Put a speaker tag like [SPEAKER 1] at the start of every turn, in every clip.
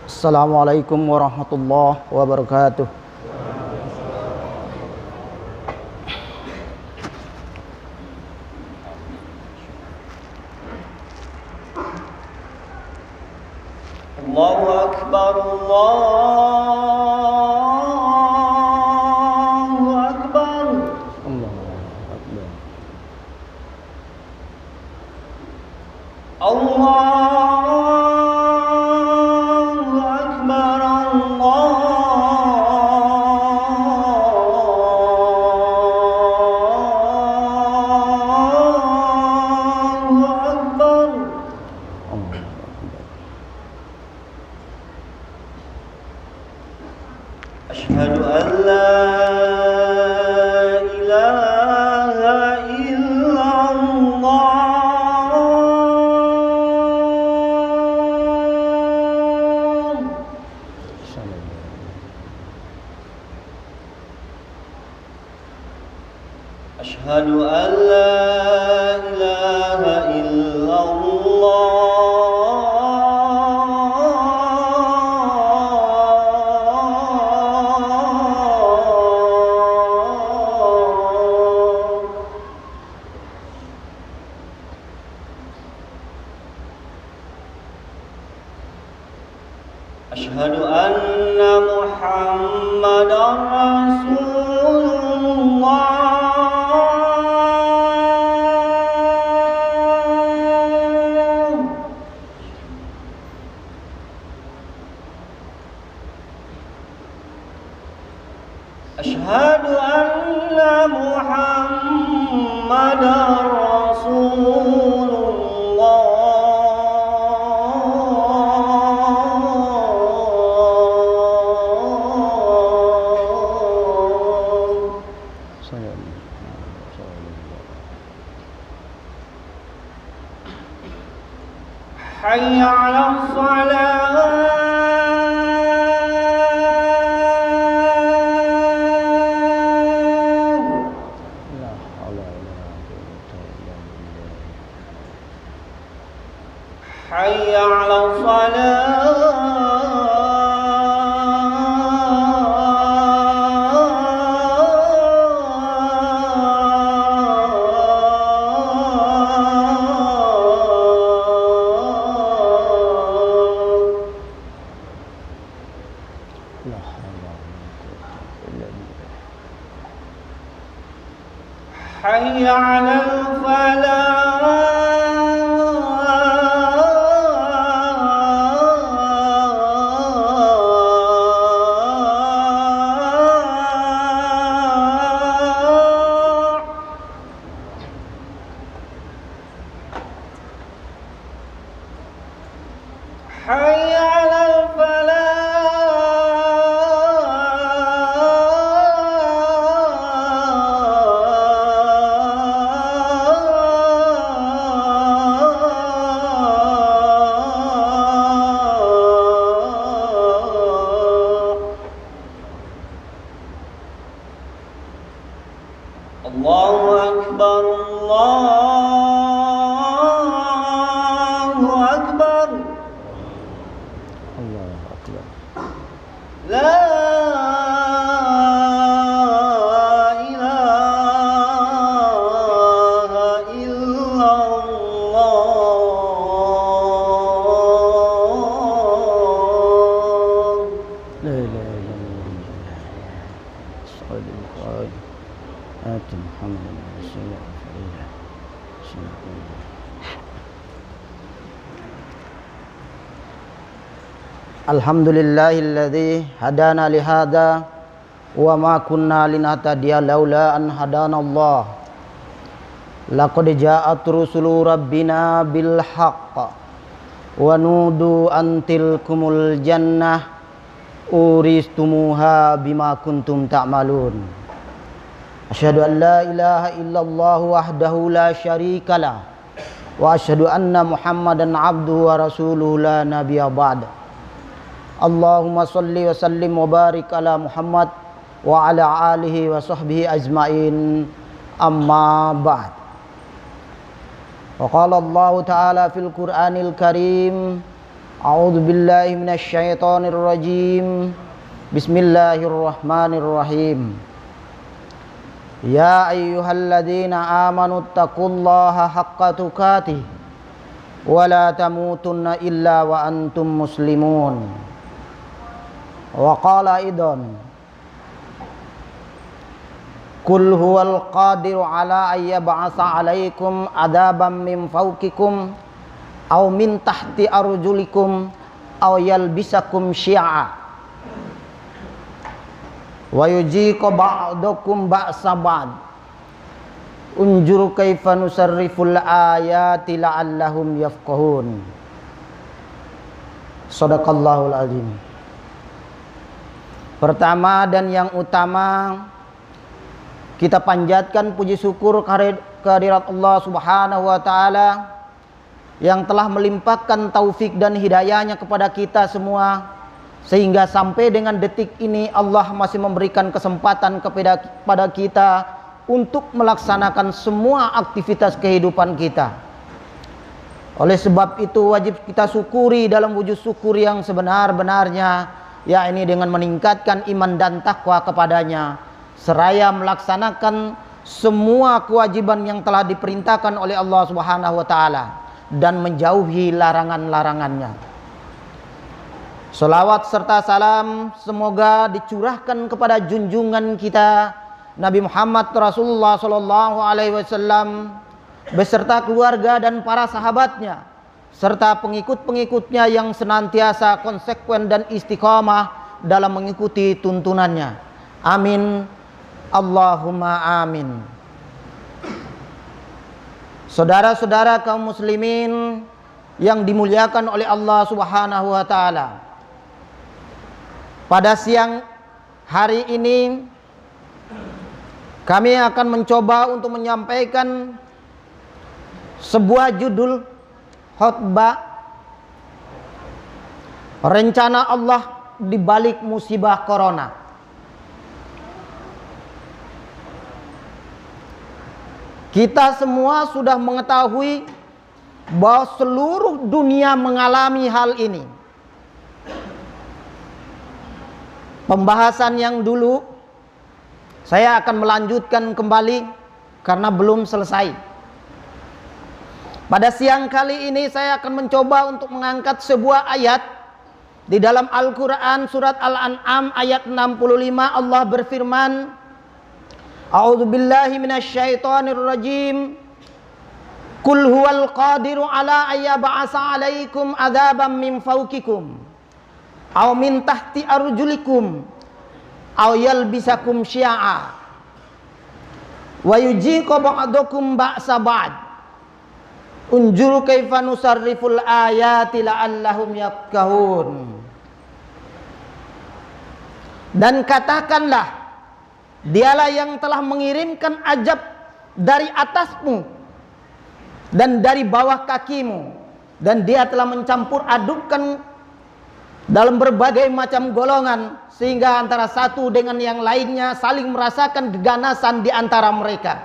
[SPEAKER 1] Assalamualaikum warahmatullahi wabarakatuh.
[SPEAKER 2] Allahu Akbar, Allahu Akbar. Allahu Akbar, Allahu Akbar. Asyhadu an la ilaha illallah. Asyhadu an la ilaha illallah. Asyhadu anna Muhammadar Rasulullah. Asyhadu anna Muhammadar Rasulullah. Hayya 'alas salah. Hayya 'alas Hayya 'alal falah. Hayya 'alal falah. Allahu Akbar, Allahu Akbar. La ilaha illallah.
[SPEAKER 1] La ilaha illallah. Ati Muhammad Rasulullah. Alhamdulillahilladzi hadana li hadza wa ma kunna linahtadiya laula an hadanallah. Laqad ja'at rusulu rabbina bil haqq wa nudu an tilkumul jannah uristumuha bima kuntum ta'malun. Asyhadu an la ilaha illallah wahdahu la syarikalah wa asyhadu anna Muhammadan abduhu wa rasuluhu la nabiyya ba'da. Allahumma salli wa sallim wa barik ala Muhammad wa ala alihi wa sahbihi ajmain, amma ba'd. Wa qala Allah ta'ala fil Qur'anil Karim A'udzu billahi minasyaitonir rajim. Bismillahirrahmanirrahim. Ya ayyuhalladzina amanu taqullaha haqqa tuqatih wa la tamutunna illa wa antum muslimun. Wa qala aidan Qul huwal qadiru ala ayyab'atsa 'alaikum adaban min fawqikum aw min tahti arjulikum aw yalbisakum syi'a wa yujiqu ba'dakum ba'sa ba'd unjur kaifa nusarriful ayati la'allahum yafqahun. Shadaqallahul azim. Pertama dan yang utama, kita panjatkan puji syukur kehadirat Allah Subhanahu wa taala yang telah melimpahkan taufik dan hidayahnya kepada kita semua, sehingga sampai dengan detik ini Allah masih memberikan kesempatan kepada kita untuk melaksanakan semua aktivitas kehidupan kita. Oleh sebab itu wajib kita syukuri dalam wujud syukur yang sebenar-benarnya, yakni dengan meningkatkan iman dan takwa kepadanya, seraya melaksanakan semua kewajiban yang telah diperintahkan oleh Allah Subhanahu wa taala dan menjauhi larangan-larangannya. Salawat serta salam semoga dicurahkan kepada junjungan kita Nabi Muhammad Rasulullah sallallahu alaihi wasallam beserta keluarga dan para sahabatnya serta pengikut-pengikutnya yang senantiasa konsekuen dan istiqamah dalam mengikuti tuntunannya. Amin. Allahumma amin. Saudara-saudara kaum muslimin yang dimuliakan oleh Allah Subhanahu wa taala, pada siang hari ini kami akan mencoba untuk menyampaikan sebuah judul khutbah, rencana Allah di balik musibah corona. Kita semua sudah mengetahui bahwa seluruh dunia mengalami hal ini. Pembahasan yang dulu saya akan melanjutkan kembali karena belum selesai. Pada siang kali ini saya akan mencoba untuk mengangkat sebuah ayat di dalam Al-Quran surat Al-An'am ayat 65. Allah berfirman, A'udzu billahi minasyaitonir rajim. Qul huwal qadiru ala ayyab'atsa 'alaikum adzaban min fawqikum aw min tahti arjulikum aw yalbisakum syi'a wa yujiqu ba'dakum ba'sa ba'd unjur kaifa nusarriful ayati la'allahum yafqahun. Dan katakanlah, Dialah yang telah mengirimkan azab dari atasmu dan dari bawah kakimu, dan Dia telah mencampur adukkan dalam berbagai macam golongan sehingga antara satu dengan yang lainnya saling merasakan keganasan di antara mereka.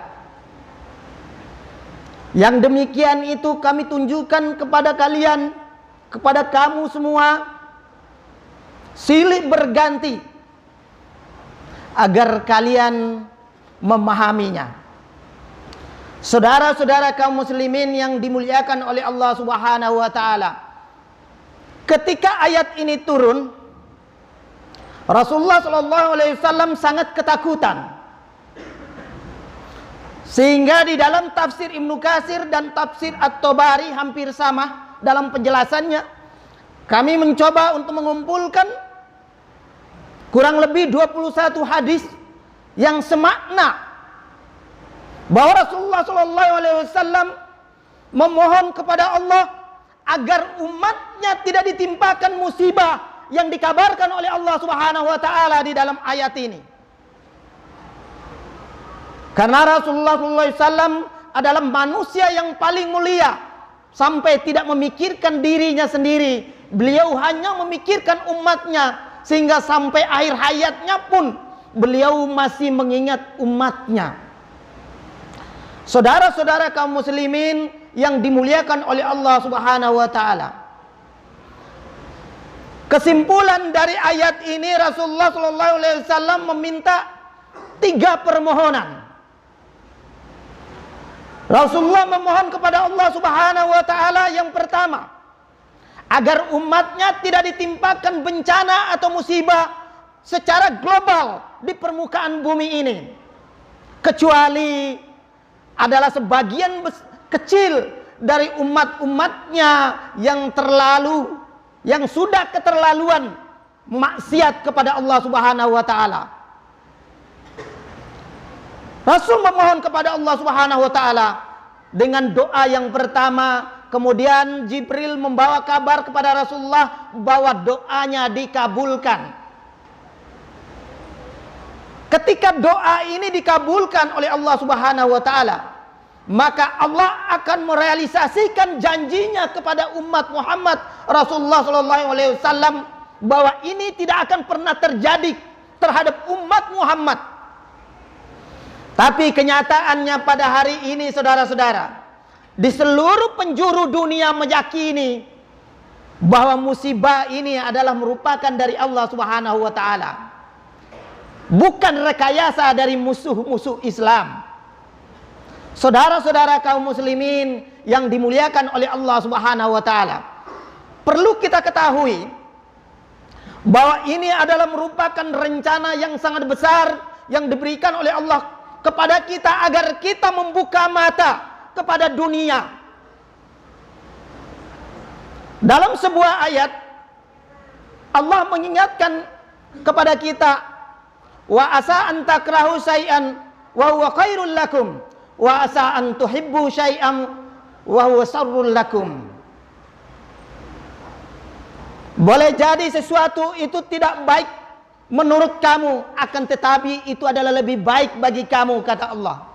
[SPEAKER 1] Yang demikian itu kami tunjukkan kepada kalian, kepada kamu semua, silih berganti, agar kalian memahaminya. Saudara-saudara kaum muslimin yang dimuliakan oleh Allah Subhanahu wa taala, ketika ayat ini turun, Rasulullah sallallahu alaihi wasallam sangat ketakutan. Sehingga di dalam tafsir Ibnu Katsir dan tafsir At-Tabari hampir sama dalam penjelasannya. Kami mencoba untuk mengumpulkan kurang lebih 21 hadis yang semakna bahwa Rasulullah SAW memohon kepada Allah agar umatnya tidak ditimpakan musibah yang dikabarkan oleh Allah Subhanahu wa taala di dalam ayat ini. Karena Rasulullah SAW adalah manusia yang paling mulia, sampai tidak memikirkan dirinya sendiri. Beliau hanya memikirkan umatnya, sehingga sampai akhir hayatnya pun beliau masih mengingat umatnya. Saudara-saudara kaum muslimin yang dimuliakan oleh Allah Subhanahu wa taala, Kesimpulan dari ayat ini, Rasulullah SAW meminta 3 permohonan. Rasulullah memohon kepada Allah Subhanahu wa taala yang pertama, agar umatnya tidak ditimpakan bencana atau musibah secara global di permukaan bumi ini, kecuali adalah sebagian kecil dari umat-umatnya yang sudah keterlaluan maksiat kepada Allah Subhanahu wa taala. Rasul memohon kepada Allah Subhanahu wa taala dengan doa yang pertama, kemudian Jibril membawa kabar kepada Rasulullah bahwa doanya dikabulkan. Ketika doa ini dikabulkan oleh Allah Subhanahu wa taala, maka Allah akan merealisasikan janjinya kepada umat Muhammad Rasulullah SAW bahwa ini tidak akan pernah terjadi terhadap umat Muhammad. Tapi kenyataannya pada hari ini, saudara-saudara, di seluruh penjuru dunia meyakini bahwa musibah ini adalah merupakan dari Allah Subhanahu wa taala, bukan rekayasa dari musuh-musuh Islam. Saudara-saudara kaum muslimin yang dimuliakan oleh Allah Subhanahu wa taala, perlu kita ketahui bahwa ini adalah merupakan rencana yang sangat besar yang diberikan oleh Allah kepada kita agar kita membuka mata kepada dunia. Dalam sebuah ayat Allah mengingatkan kepada kita, wa asa an takrahu syai'an wa huwa khairul lakum wa asa an tuhibbu syai'an wa huwa syarrul lakum. Boleh jadi sesuatu itu tidak baik menurut kamu, akan tetapi itu adalah lebih baik bagi kamu, kata Allah.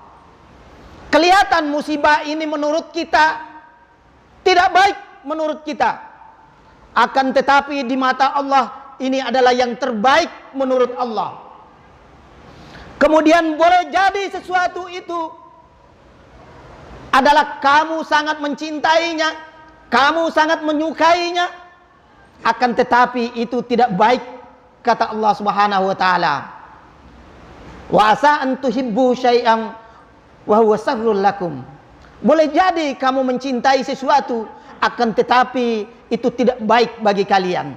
[SPEAKER 1] Kelihatan musibah ini menurut kita tidak baik menurut kita, akan tetapi di mata Allah ini adalah yang terbaik menurut Allah. Kemudian boleh jadi sesuatu itu adalah kamu sangat mencintainya, kamu sangat menyukainya, akan tetapi itu tidak baik, kata Allah Subhanahu wa taala. Wa asa an tuhibbu syai'an wa huwa syarrul lakum. Boleh jadi kamu mencintai sesuatu, akan tetapi itu tidak baik bagi kalian.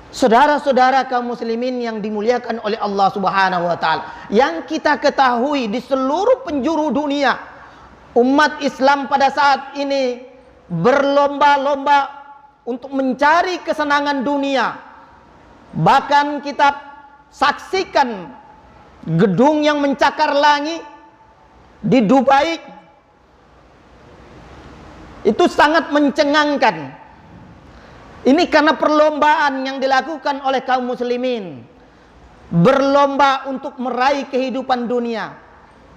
[SPEAKER 1] Saudara-saudara kaum muslimin yang dimuliakan oleh Allah Subhanahu wa taala, yang kita ketahui di seluruh penjuru dunia, umat Islam pada saat ini berlomba-lomba untuk mencari kesenangan dunia. Bahkan kita saksikan gedung yang mencakar langit di Dubai itu sangat mencengangkan. Ini karena perlombaan yang dilakukan oleh kaum muslimin, berlomba untuk meraih kehidupan dunia,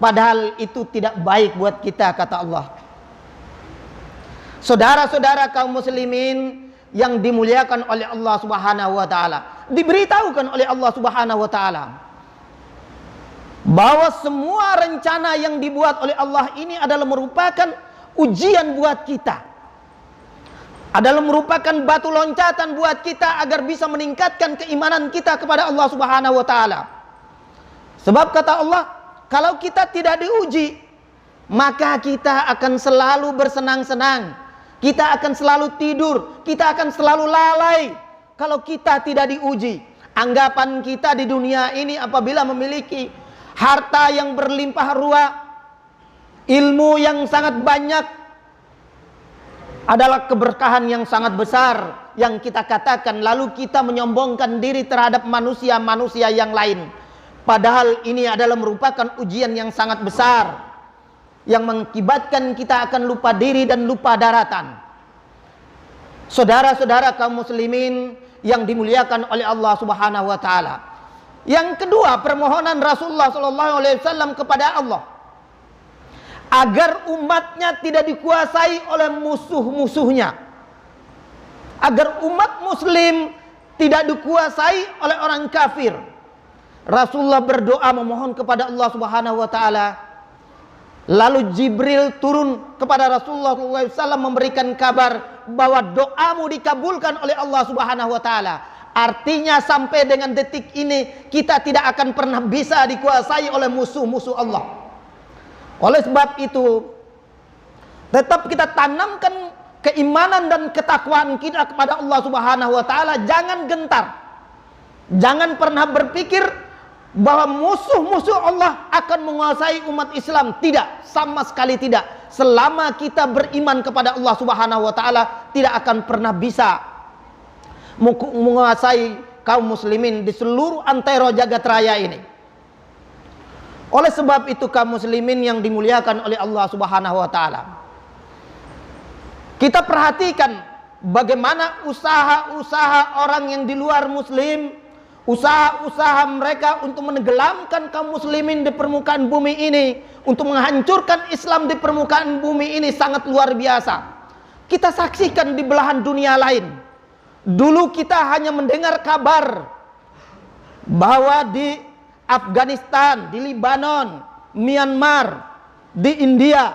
[SPEAKER 1] padahal itu tidak baik buat kita, kata Allah. Saudara-saudara kaum muslimin yang dimuliakan oleh Allah Subhanahu wa taala, diberitahukan oleh Allah Subhanahu wa taala bahwa semua rencana yang dibuat oleh Allah ini adalah merupakan ujian buat kita, adalah merupakan batu loncatan buat kita agar bisa meningkatkan keimanan kita kepada Allah Subhanahu wa taala. Sebab kata Allah, kalau kita tidak diuji, maka kita akan selalu bersenang-senang, kita akan selalu tidur, kita akan selalu lalai kalau kita tidak diuji. Anggapan kita di dunia ini apabila memiliki harta yang berlimpah ruah, ilmu yang sangat banyak, adalah keberkahan yang sangat besar yang kita katakan, lalu kita menyombongkan diri terhadap manusia-manusia yang lain. Padahal ini adalah merupakan ujian yang sangat besar yang mengakibatkan kita akan lupa diri dan lupa daratan. Saudara-saudara kaum muslimin yang dimuliakan oleh Allah Subhanahu wa taala. Yang kedua, permohonan Rasulullah SAW kepada Allah agar umatnya tidak dikuasai oleh musuh-musuhnya, agar umat muslim tidak dikuasai oleh orang kafir. Rasulullah berdoa memohon kepada Allah Subhanahu wa taala. Lalu Jibril turun kepada Rasulullah SAW memberikan kabar bahwa doamu dikabulkan oleh Allah Subhanahu wa taala. Artinya sampai dengan detik ini kita tidak akan pernah bisa dikuasai oleh musuh-musuh Allah. Oleh sebab itu, tetap kita tanamkan keimanan dan ketakwaan kita kepada Allah Subhanahu wa taala. Jangan gentar. Jangan pernah berpikir bahwa musuh-musuh Allah akan menguasai umat Islam. Tidak, sama sekali tidak. Selama kita beriman kepada Allah Subhanahu wa taala, tidak akan pernah bisa menguasai kaum muslimin di seluruh antero jagat raya ini. Oleh sebab itu kaum muslimin yang dimuliakan oleh Allah Subhanahu wa taala, kita perhatikan bagaimana usaha-usaha orang yang di luar muslim, usaha-usaha mereka untuk menenggelamkan kaum muslimin di permukaan bumi ini, untuk menghancurkan Islam di permukaan bumi ini sangat luar biasa. Kita saksikan di belahan dunia lain. Dulu kita hanya mendengar kabar bahwa di Afghanistan, di Lebanon, Myanmar, di India,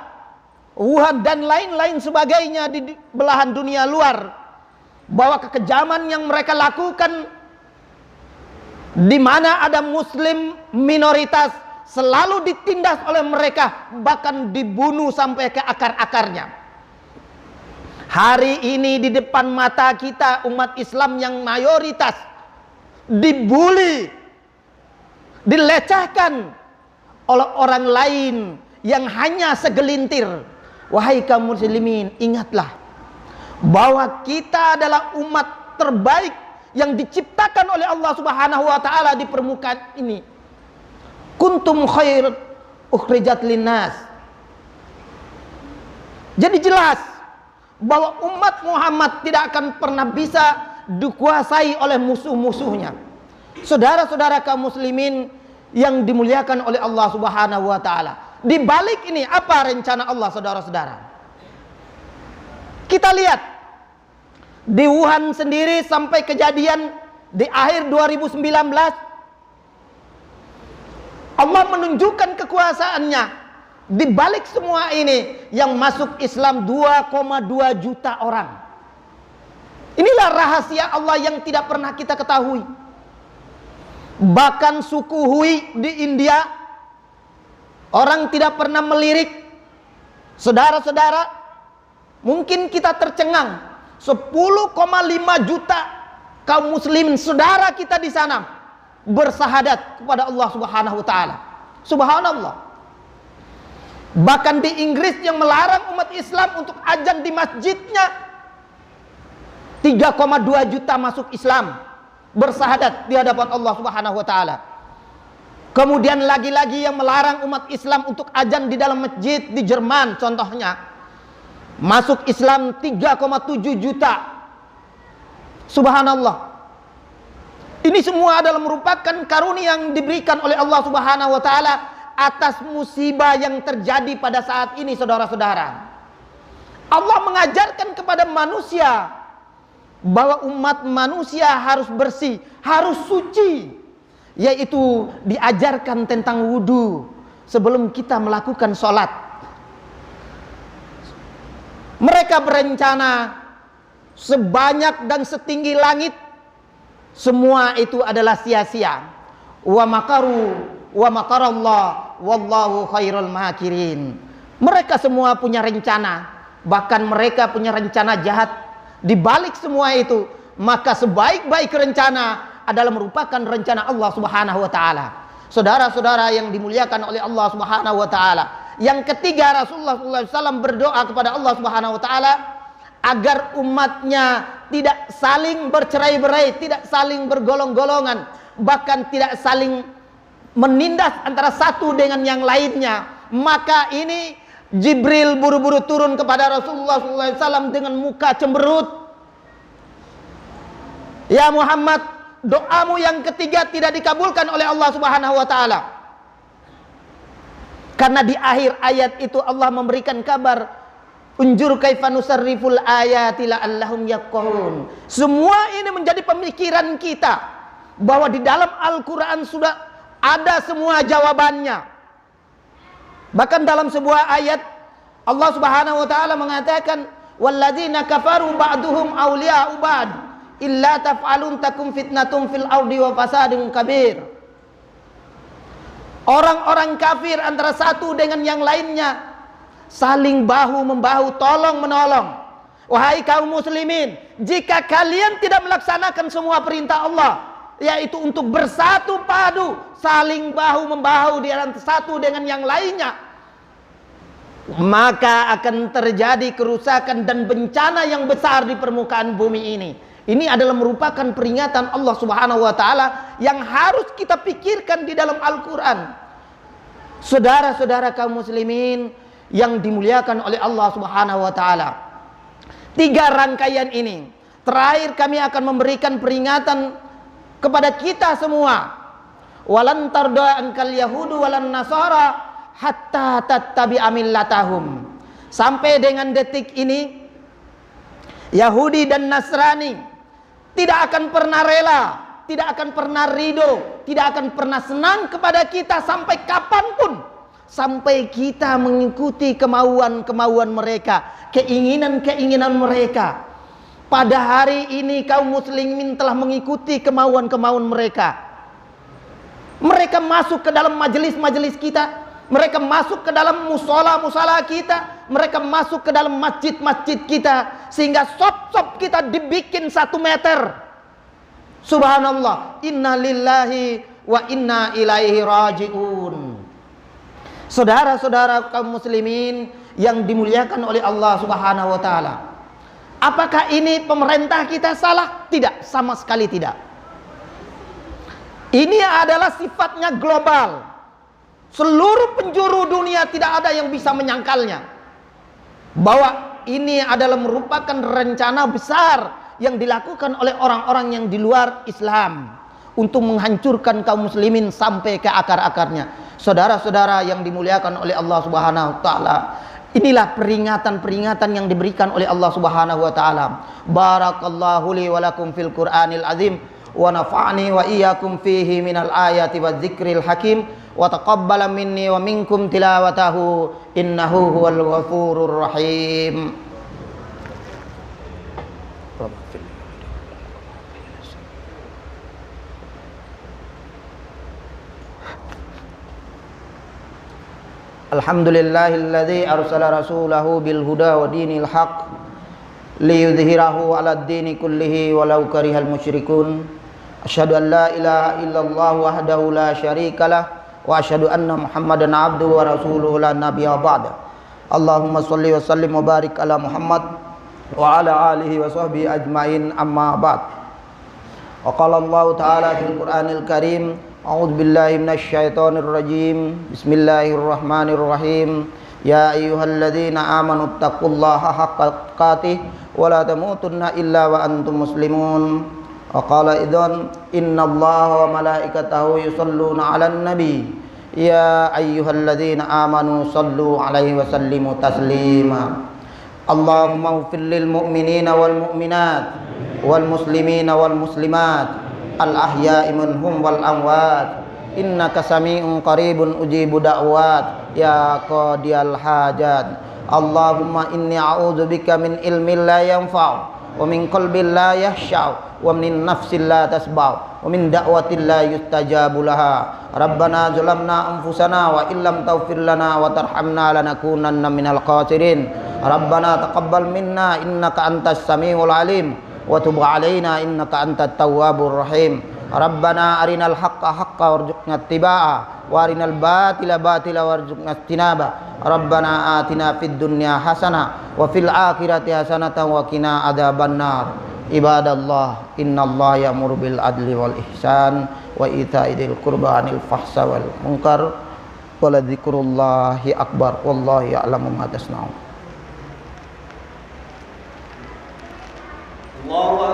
[SPEAKER 1] Wuhan dan lain-lain sebagainya di belahan dunia luar, bahwa kekejaman yang mereka lakukan di mana ada muslim minoritas selalu ditindas oleh mereka, bahkan dibunuh sampai ke akar-akarnya. Hari ini di depan mata kita umat Islam yang mayoritas dibuli, dilecehkan oleh orang lain yang hanya segelintir. Wahai kaum muslimin, ingatlah bahwa kita adalah umat terbaik yang diciptakan oleh Allah Subhanahu wa taala di permukaan ini. Kuntum khair ukhrijat linnas. Jadi jelas bahwa umat Muhammad tidak akan pernah bisa dikuasai oleh musuh-musuhnya. Saudara-saudara kaum muslimin yang dimuliakan oleh Allah Subhanahu wa taala, di balik ini apa rencana Allah, saudara-saudara? Kita lihat di Wuhan sendiri sampai kejadian di akhir 2019, Allah menunjukkan kekuasaannya. Di balik semua ini yang masuk Islam 2,2 juta orang. Inilah rahasia Allah yang tidak pernah kita ketahui. Bahkan suku Hui di India, orang tidak pernah melirik. Saudara-saudara, mungkin kita tercengang. 10,5 juta kaum muslimin saudara kita di sana bersahadat kepada Allah Subhanahu wa taala. Subhanallah. Bahkan di Inggris yang melarang umat Islam untuk azan di masjidnya, 3,2 juta masuk Islam, bersahadat di hadapan Allah Subhanahu wa taala. Kemudian lagi-lagi yang melarang umat Islam untuk azan di dalam masjid di Jerman contohnya, masuk Islam 3,7 juta. Subhanallah. Ini semua adalah merupakan karunia yang diberikan oleh Allah Subhanahu wa taala atas musibah yang terjadi pada saat ini, saudara-saudara. Allah mengajarkan kepada manusia bahwa umat manusia harus bersih, harus suci, yaitu diajarkan tentang wudu sebelum kita melakukan sholat. Mereka berencana sebanyak dan setinggi langit, semua itu adalah sia-sia. Wa makaru wa makarallah wallahu khairul makirin. Mereka semua punya rencana, bahkan mereka punya rencana jahat. Di balik semua itu, maka sebaik-baik rencana adalah merupakan rencana Allah Subhanahu wa taala. Saudara-saudara yang dimuliakan oleh Allah Subhanahu wa taala, yang ketiga, Rasulullah SAW berdoa kepada Allah Subhanahu wa taala agar umatnya tidak saling bercerai-berai, tidak saling bergolong-golongan, bahkan tidak saling menindas antara satu dengan yang lainnya. Maka ini Jibril buru-buru turun kepada Rasulullah SAW dengan muka cemberut. Ya Muhammad, doamu yang ketiga tidak dikabulkan oleh Allah Subhanahu wa taala. Karena di akhir ayat itu Allah memberikan kabar, unjur kaifa nusarriful ayati la'allahum yaqahun. Semua ini menjadi pemikiran kita bahwa di dalam Al-Qur'an sudah ada semua jawabannya. Bahkan dalam sebuah ayat Allah Subhanahu wa taala mengatakan, walladzina kafaru ba'duhum awliya'u ba'd illa taf'alun takum fitnatum fil ardi wa fasadun kabir. Orang-orang kafir antara satu dengan yang lainnya saling bahu membahu, tolong menolong. Wahai kaum muslimin, jika kalian tidak melaksanakan semua perintah Allah, yaitu untuk bersatu padu, saling bahu membahu di antara satu dengan yang lainnya, maka akan terjadi kerusakan dan bencana yang besar di permukaan bumi ini. Ini adalah merupakan peringatan Allah Subhanahu wa taala yang harus kita pikirkan di dalam Al-Qur'an. Saudara-saudara kaum muslimin yang dimuliakan oleh Allah Subhanahu wa taala, 3 rangkaian ini terakhir kami akan memberikan peringatan kepada kita semua. Walan tarda ankal yahudu walan nasara hatta tattabi'a millatahum. Sampai dengan detik ini Yahudi dan Nasrani tidak akan pernah rela, tidak akan pernah ridho, tidak akan pernah senang kepada kita sampai kapanpun, sampai kita mengikuti kemauan-kemauan mereka, keinginan-keinginan mereka. Pada hari ini kaum muslimin telah mengikuti kemauan-kemauan mereka. Mereka masuk ke dalam majelis-majelis kita, mereka masuk ke dalam musola-musola kita, mereka masuk ke dalam masjid-masjid kita, sehingga sop-sop kita dibikin 1 meter. Subhanallah, inna lillahi wa inna ilaihi raji'un. Saudara-saudara kaum muslimin yang dimuliakan oleh Allah Subhanahu wa taala, apakah ini pemerintah kita salah? Tidak, sama sekali tidak. Ini adalah sifatnya global. Seluruh penjuru dunia tidak ada yang bisa menyangkalnya, bahwa ini adalah merupakan rencana besar yang dilakukan oleh orang-orang yang di luar Islam untuk menghancurkan kaum muslimin sampai ke akar-akarnya. Saudara-saudara yang dimuliakan oleh Allah Subhanahu wa taala, inilah peringatan-peringatan yang diberikan oleh Allah Subhanahu wa taala. Barakallahu li wa lakum fil Qur'anil azim wa nafa'ni wa iyyakum fihi minal ayati wadh-dzikril hakim wa taqabbala minni wa minkum tilawatahu innahu huwal ghafurur rahim. Alhamdulillahilladzi arsala rasulahu bil huda wa dinil haq liyudhhirahu 'alad dini kullihi walau karihal musyrikun. Asyhadu an la ilaha illallah wahdahu la syarikalah wa asyhadu anna Muhammadan abduhu wa rasuluhu la nabiyya ba'da. Allahumma shalli wa sallim wa barik ala Muhammad wa ala alihi wa sahbihi ajmain, amma ba'd. Wa qala Allah ta'ala fil Qur'anil Karim, a'udzu billahi minasy syaithanir rajim. Bismillahirrahmanirrahim. Ya ayyuhalladzina amanu taqullaha haqqa tuqatih wa la tamutunna illa wa antum muslimun. Wa qala idzan innallaha wa malaikatahu yusholluna 'alan nabi. Ya ayyuhalladzina amanu shallu 'alaihi wa sallimu taslima. Allahumma ighfir lil mu'minina wal mu'minat wal muslimina wal muslimat al ahya'i minhum wal amwat innaka sami'un qaribun ujibu da'wat ya qadiyal hajat. Allahumma inni a'udzubika min ilmin la yanfa' wa min qalbin la yahsha' wa min nafsin la tasba' wa min da'watin la yustajabu laha. Rabbana zalamna anfusana wa illam taghfir lana wa tarhamna lanakunanna minal khasirin. Rabbana taqabbal minna innaka antas samiul alim wa tub alaina innaka antat tawwabur rahim. Rabbana arinal haqqa haqqa warzuqna ittiba'a wa arinal batila batila warzuqna ijtinaba. Rabbana atina fid dunya hasanah wa fil akhirati hasanatan wa qina adzabannar. Ibadallah, innallaha ya'muru bil adli wal ihsan wa ita'i dzil qurba 'anil fahsai wal munkar wa la dzikrullahi akbar wallahu ya'lamu ma tasna'un.
[SPEAKER 2] Allahu